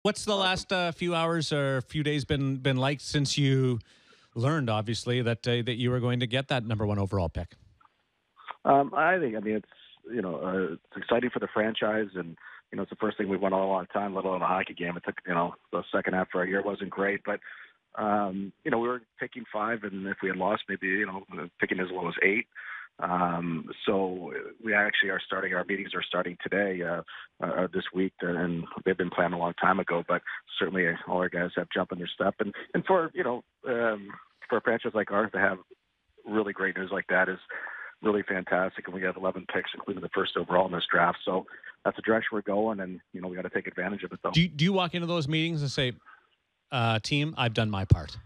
What's the last few hours or few days been like since you learned, obviously, that you were going to get that number one overall pick? I mean, it's exciting for the franchise, and it's the first thing we won all a long time, let alone a hockey game. It took the second half of our year wasn't great, but we were picking 5, and if we had lost, maybe picking as low as 8. So we actually are starting. Our meetings are starting today, this week, and they've been planned a long time ago. But certainly, all our guys have jump in their step, and for for a franchise like ours to have really great news like that is really fantastic. And we have 11 picks, including the first overall in this draft. So that's the direction we're going, and we got to take advantage of it, though. Do you walk into those meetings and say, "Team, I've done my part"?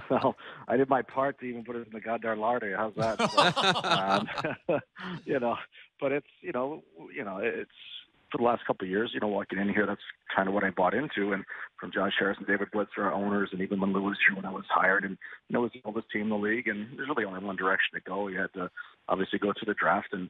Well, I did my part to even put it in the goddamn lottery. How's that? So, but it's it's for the last couple of years. Walking in here, that's kind of what I bought into, and from Josh Harris and David Blitzer, our owners, and even when Lou was here when I was hired, and it was the oldest team in the league, and there's really only one direction to go. You had to obviously go to the draft and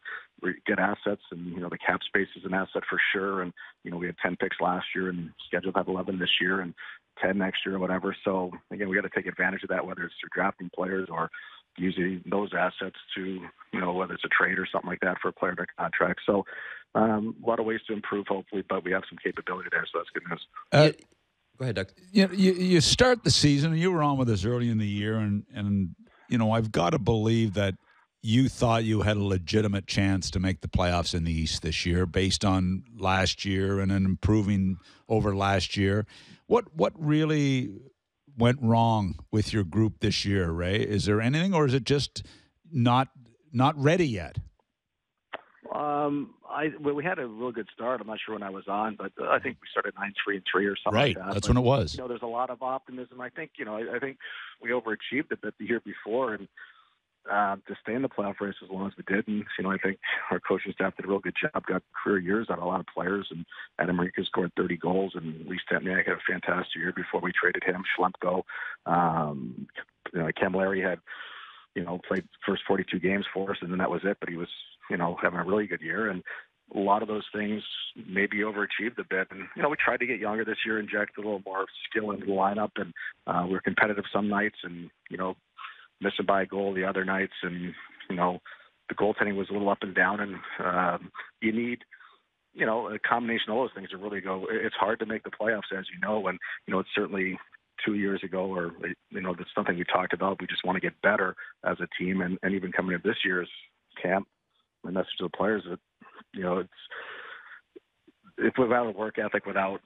get assets, and the cap space is an asset for sure. And we had 10 picks last year, and scheduled to have 11 this year, and 10 next year or whatever. So again, we got to take advantage of that, whether it's through drafting players or using those assets to, whether it's a trade or something like that for a player to contract. So a lot of ways to improve, hopefully, but we have some capability there, so that's good news. Go ahead, Doug. You start the season, and you were on with us early in the year, and I've got to believe that you thought you had a legitimate chance to make the playoffs in the East this year based on last year and an improving over last year. What really went wrong with your group this year, Ray? Is there anything, or is it just not ready yet? We had a real good start. I'm not sure when I was on, but I think we started 9-3-3 or something right, like that. That's when it was. There's a lot of optimism. I think I think we overachieved a bit the year before, and to stay in the playoff race as long as we did. And I think our coaching staff did a real good job. Got career years out of a lot of players, and Adam Rica scored 30 goals, and Lee Stempniak had a fantastic year before we traded him. Schlemko, Camilleri had played first 42 games for us, and then that was it. But he was having a really good year, and a lot of those things maybe overachieved a bit. And we tried to get younger this year, inject a little more skill into the lineup, and we were competitive some nights, and missing by a goal the other nights, and the goaltending was a little up and down, and you need a combination of all those things to really go. It's hard to make the playoffs, as you know, and it's certainly 2 years ago, or that's something we talked about. We just want to get better as a team, and even coming into this year's camp, my message to the players that if without a work ethic, without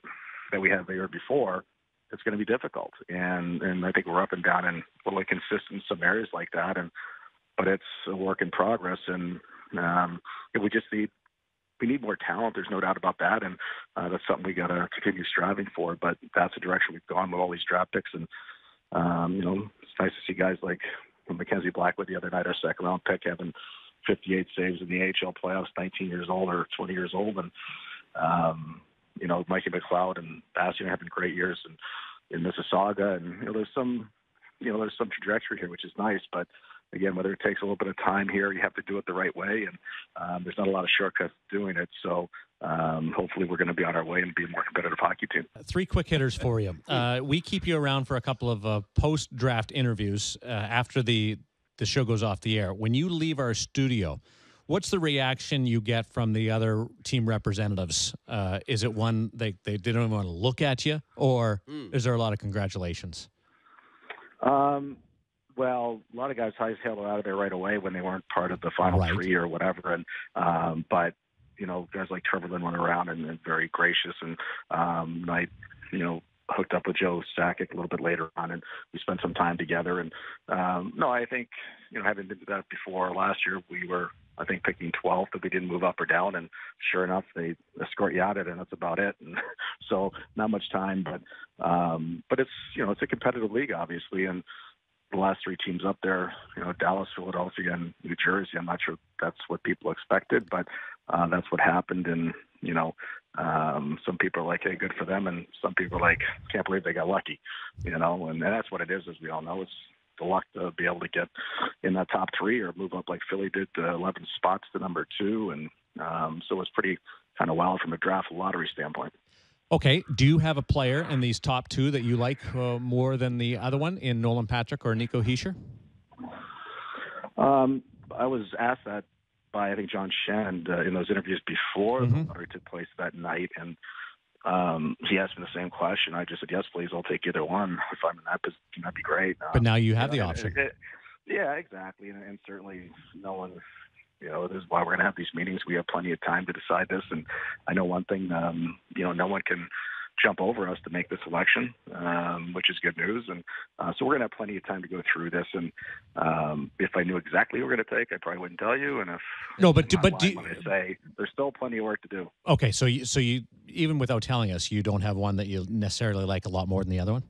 that we had the year before, it's going to be difficult. And I think we're up and down and a little inconsistent in some areas like that. But it's a work in progress. And we need more talent. There's no doubt about that. And that's something we got to continue striving for. But that's the direction we've gone with all these draft picks. And, it's nice to see guys like Mackenzie Blackwood the other night, our second round pick, having 58 saves in the AHL playoffs, 19 years old or 20 years old. And, Mikey McLeod and Bastian are having great years in Mississauga, and there's some trajectory here, which is nice. But again, whether it takes a little bit of time here, you have to do it the right way, and there's not a lot of shortcuts doing it. So hopefully, we're going to be on our way and be a more competitive hockey team. 3 quick hitters for you. We keep you around for a couple of post-draft interviews after the show goes off the air. When you leave our studio, what's the reaction you get from the other team representatives? Is it one they didn't even want to look at you, or is there a lot of congratulations? Well, a lot of guys hightailed out of there right away when they weren't part of the final 3 or whatever. And but guys like Trevor went around and very gracious, and I hooked up with Joe Sakic a little bit later on, and we spent some time together. And I think having been to that before, last year we were, I think, picking 12th, but we didn't move up or down. And sure enough, they escort you out of it, and that's about it. And so not much time, but it's it's a competitive league, obviously, and the last 3 teams up there, Dallas, Philadelphia, and New Jersey. I'm not sure that's what people expected, but that's what happened. And some people are like, "Hey, good for them," and some people are like, "Can't believe they got lucky," And that's what it is, as we all know. It's the luck to be able to get in that top 3 or move up like Philly did, 11 spots to number 2, and so it was pretty kind of wild from a draft lottery standpoint. Okay. Do you have a player in these top two that you like more than the other one in Nolan Patrick or Nico Hischier? I was asked that by, I think, John Shen in those interviews before the lottery took place that night, and he asked me the same question. I just said, yes, please, I'll take either one. If I'm in that position, that'd be great. But now you have the option. Yeah, exactly. And certainly no one, this is why we're going to have these meetings. We have plenty of time to decide this. And I know one thing, no one can jump over us to make this election, which is good news. And so we're going to have plenty of time to go through this. And if I knew exactly what we're going to take, I probably wouldn't tell you. And if when I say there's still plenty of work to do. Okay, so you even without telling us, you don't have one that you necessarily like a lot more than the other one?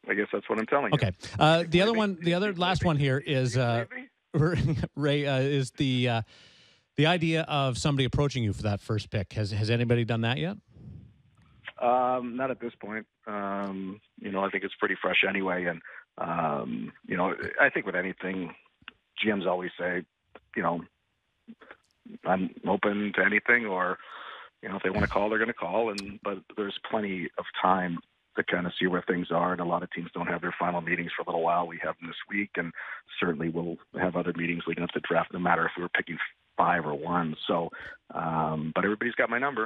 I guess that's what I'm telling you. Okay. The last one here is Ray, is the idea of somebody approaching you for that first pick. Has anybody done that yet? Not at this point. I think it's pretty fresh anyway. And, I think with anything, GMs always say, I'm open to anything, or, if they want to call, they're going to call. But there's plenty of time to kind of see where things are. And a lot of teams don't have their final meetings for a little while. We have them this week, and certainly we'll have other meetings leading up to the draft, no matter if we were picking 5 or 1. So, but everybody's got my number.